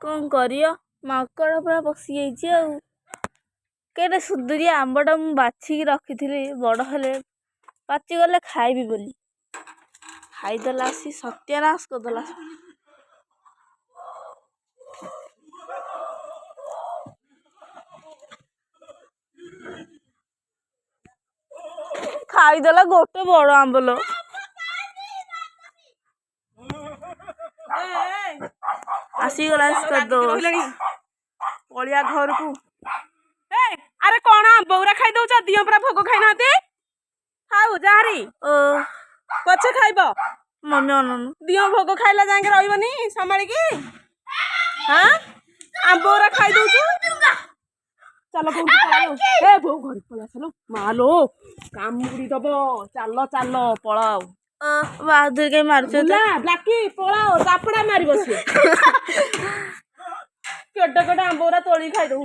कौन करियो माकड़ पूरा पशि जाइए केटे सुदुरिया आंबटा मु बाछिकी रखी बड़ हेले पाचिगले खाइबी बोली खाईदेला सी सत्यानाश करदेला खाईदेला गोटे बड़ आंबलो आसीगला पलिया घर को अरे कौन आंबा खाई दौच दियो परा भोग खाई ना खाऊ जारी पछे खाइब मम्मी अननु दियो भोग खाइला जाके रहबनी संभालिकी हाँ आंबा खाई दौचु चलो ए बो घर पला चलो मालो कामुड़ी दब चलो चलो पलाओ बहादुर के मार ब्लाकी पलाओ चापड़ा मारी बसी केटे केटे आंबा तोड़ी खाई दऊ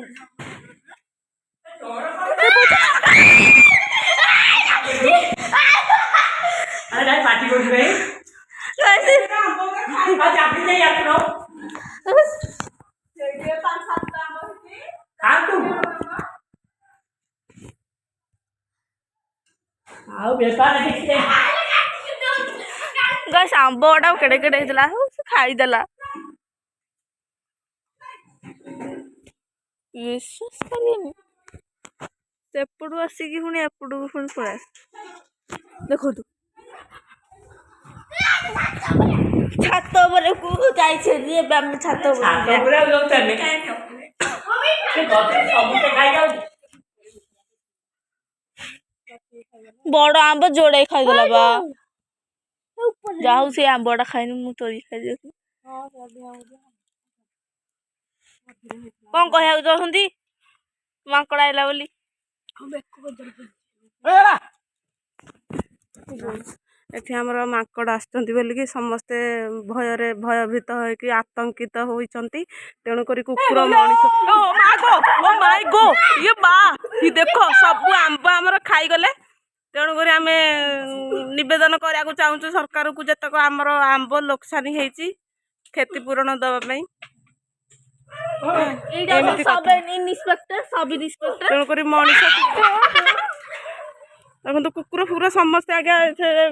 अरे नहीं पार्टी कर रही आज आप नहीं आते हो ये 5-7 आंबा होती हां तू आओ बेकार है गैस आंबटा केड़े केड़े होता खाईदेला विश्वास करिए सेपटू आसिकी पुणी एपटू पुणी पड़ा देखो छात को जाइए छात बड़ आंब जोड़े खाईदेला बा जाऊ से आंबटा खाइनी मु चोरी खाई कौन कह चाहती माकड़ आइला बोली एठी हमर माकड़ आछंती बोलिकी समस्ते भयभीत होइकी आतंकित होइचंती तेणु करी कुकुर मଣିଷ ओ माय गो ये बा ये देखो सब आंबा हमर खाई गले तेणु करी आमे निवेदन करिया को चाहूछु सरकार को जतक हमर आंब लोकसानी हेची क्षतिपूरण दबा पई तेणुक मनीष देखो कुकुर फुकुर समस्ते आगे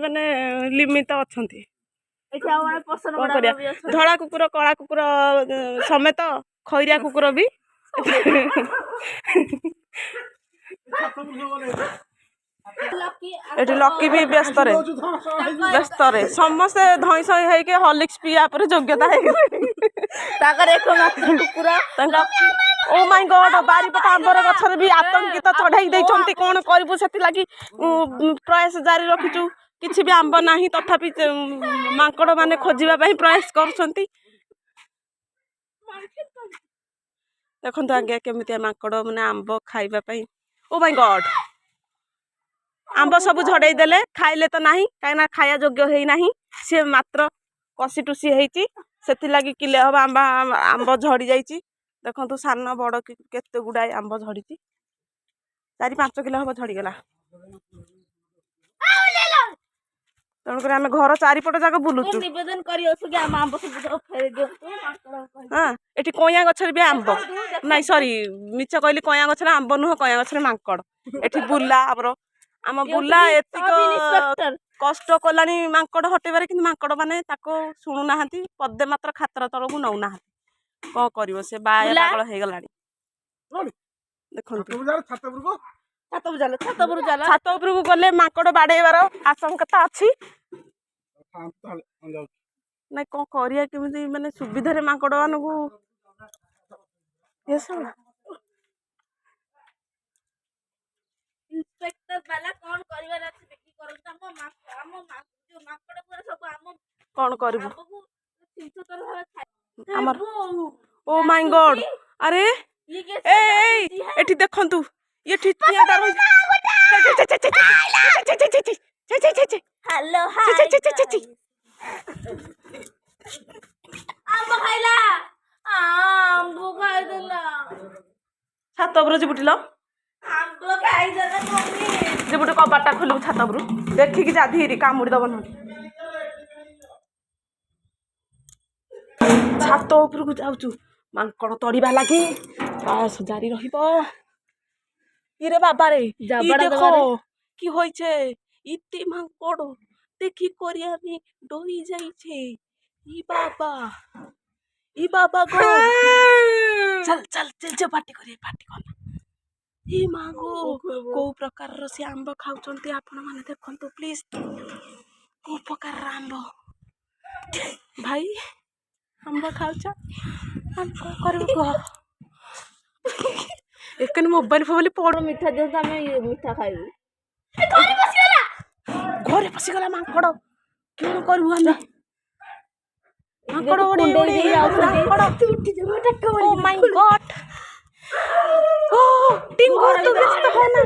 माने लिमिट अच्छा धड़ा कुकुर कला कुकुर समेत खैरिया कुकुर भी एटी लकी भी व्यस्त समस्ते धई सई होइके हॉर्लिक्स पिया पर योग्यता ओ माय गॉड बारीपट आंबर गछर भी आतंकित चढ़ाई देइछंती कोन करबु सेति लागि प्रयास जारी रखिछु किछि भी आंब नाही तथापि मांकड़ माने खोजिबा पई प्रयास करछंती देखंतु आगे केमिति मांकड़ माने आंब खाइबा पई ओ माय गॉड आंब सब झड़े देले खाइले तो नाही काइना खाया योग्य हेई नाही से मात्र कसी टुसी हेइची सेति लागि किले हम आंब झड़ी जाइची देखंतु सान बड़ केते गुडाई आंब झड़ीची 4-5 किलो हम झड़ी गला तेणुक आम घर चारिपट जाक बुलुचु निवेदन करियो आंब सब फेर दियो हाँ एठी कया गछर भी आंब नाही सॉरी मिछ कहली कया गछर आंब नुह कया गछर मांकड़ एठी बुला आम बुला एतिक कष्ट कलानी मांकड़ हटेबारे कि मांकड़ माने ताको शुणु नाहांती पदे मात्र खातर तलकू नौ नाहांती कौन करिवो से बाया पागल हे गलानी देखंतु छात उपरकू गले मांकड़ बाड़ेबार आशंका अछि ना कौन करिया केमिति माने सुविधा मांकड़ मानकू इंस्पेक्टर वाला कौन करिवार अछि देखि करत हम जो माकड़ पूरा सब हम कौन करबो तीर्थतर भाव खाइ हमर ओ माय गॉड अरे ए एठी देखंतु ये ठिटिया दार हेलो हाय आंब खाइला आंब खाइ देला छात उपरे जिबुटिलो आंब खाइ देला मम्मी जिबुटे कबाटा खोलु छात उपरु देखि कि जा धीरी कामुडी दबन छात उपरकू जाउछु ମାଙ୍କଡ଼ ତଡ଼ିବା ଲାଗି ପ୍ରୟାସ ଜାରି ରହିବ। ইরে বাবারে জাবড়া দেখো দেবারে। কি হয়েছে ইতি মাଙ୍କড় দেখি করে আমি ডরি যাইছে ই বাবা গো চল চল চল চল পাটি কর ই মা গো କୋଉ ପ୍ରକାରର ସେ ଆମ୍ବ ଖାଉଛନ୍ତି ଆପଣ ମାନେ ଦେଖନ୍ତୁ ପ୍ଲିଜ କୋଉ ପ୍ରକାରର ଆମ୍ବ ଭାଇ ଆମ୍ବ ଖାଉଛ ଆମେ କଣ କରିବୁ କୁହ ଏକାନି ମୋବାଇଲ ଫୋବାଇଲ ପଡ ମିଠା ଦିଅନ୍ତୁ ଆମେ ମିଠା ଖାଇବୁ। ଘରେ ପଶିଗଲା ମାଙ୍କଡ କଣ କରିବୁ ଆମେ ମାଙ୍କଡ କୁଣ୍ଡେଇ ଦେଇ ଯାଉଛନ୍ତି। ଓ ମାଇ ଗଡ ଓ ଟିଙ୍ଗୁ ତୁ ବ୍ୟସ୍ତ ହୋନା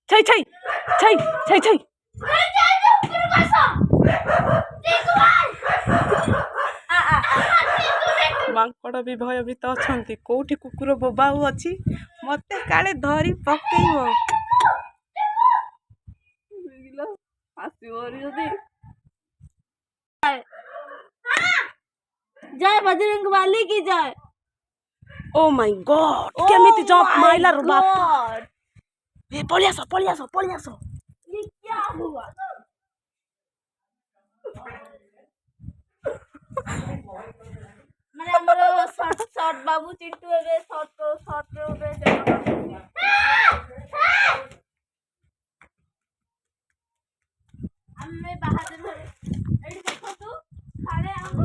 ଛାଇ ଛାଇ ଛାଇ ଛାଇ ଛାଇ ମାଙ୍କଡ ବି ଭୟଭୀତ ଅଛନ୍ତି କୋଉଠି କୁକୁର ବୋବା ଅଛି ମତେ କାଳେ ଧରି ପକେଇବ जय बजरंग बली की जय। ओ माय गॉड केमिति जंप माइला रो बाप ए पळी आसो ये क्या हुआ? ମାନେ ଆମର ସର୍ଟ ବାବୁ ଚିଣ୍ଟୁ ଏବେ ସର୍ଟ ଏବେ ଆମେ ବାହାରେ ଏଇଠି ଦେଖନ୍ତୁ ସାଡେ ଆମ୍ବ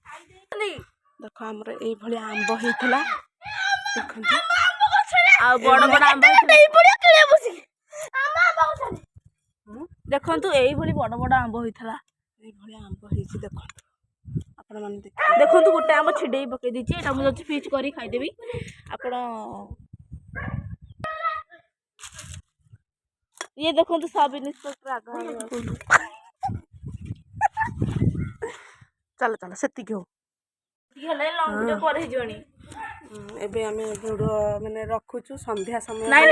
ଖାଇଦେଇଥିଲି। ଦେଖ ଆମର ଏଇ ଭଳି ଆମ୍ବ ହେଇଥିଲା ଦେଖନ୍ତୁ ଆଉ ବଡ ବଡ ଆମ୍ବ ଦେଖନ୍ତୁ ଏଇଭଳି ବଡ ବଡ ଆମ୍ବ ହେଇଥିଲା। ଏଇଭଳି ଆମ୍ବ ହେଇଛି ଦେଖନ୍ତୁ ଆପଣ ମାନେ ଦେଖନ୍ତୁ ଗୋଟେ ଆମ୍ବ ଛିଡେଇ ପକେଇ ଦେଇଛି ଏଟା ମୁଁ ଯାଉଛି ପିଚ୍ କରି ଖାଇଦେବି। ଆପଣ ଇଏ ଦେଖନ୍ତୁ ସବ୍ ଇନ୍ସପେକ୍ଟର ଆଗ ଚାଲ ଚାଲ ସେତିକି ହଉ ହେଲେ ଲଙ୍ଗ ଭିଡିଓ ପରେ ହେଇଯିବଣି। ଏବେ ଆମେ ଭିଡିଓ ମାନେ ରଖୁଛୁ ସନ୍ଧ୍ୟା ସମୟ ନାଇଁ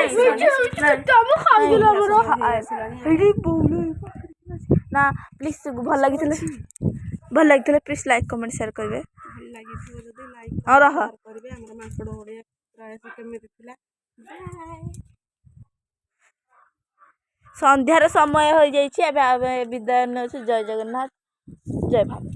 ନା ପ୍ଲିଜ ଭଲ ଲାଗିଥିଲେ ପ୍ଲିଜ ଲାଇକ୍ କମେଣ୍ଟ ସେୟାର କରିବେ। ଭଲ ଲାଗିଥିବ ଯଦି ଲାଇକ୍ ହଁ ରହ କରିବେ ଆମର ମାଙ୍କଡ ଓଡ଼ିଆ ପ୍ରୟାସ କେମିତି ଥିଲା ସନ୍ଧ୍ୟାର ସମୟ ହୋଇଯାଇଛି ଏବେ ଆମେ ବିଦାୟ ନେଉଛୁ। ଜୟ ଜଗନ୍ନାଥ ଜୟ ଭାରତ।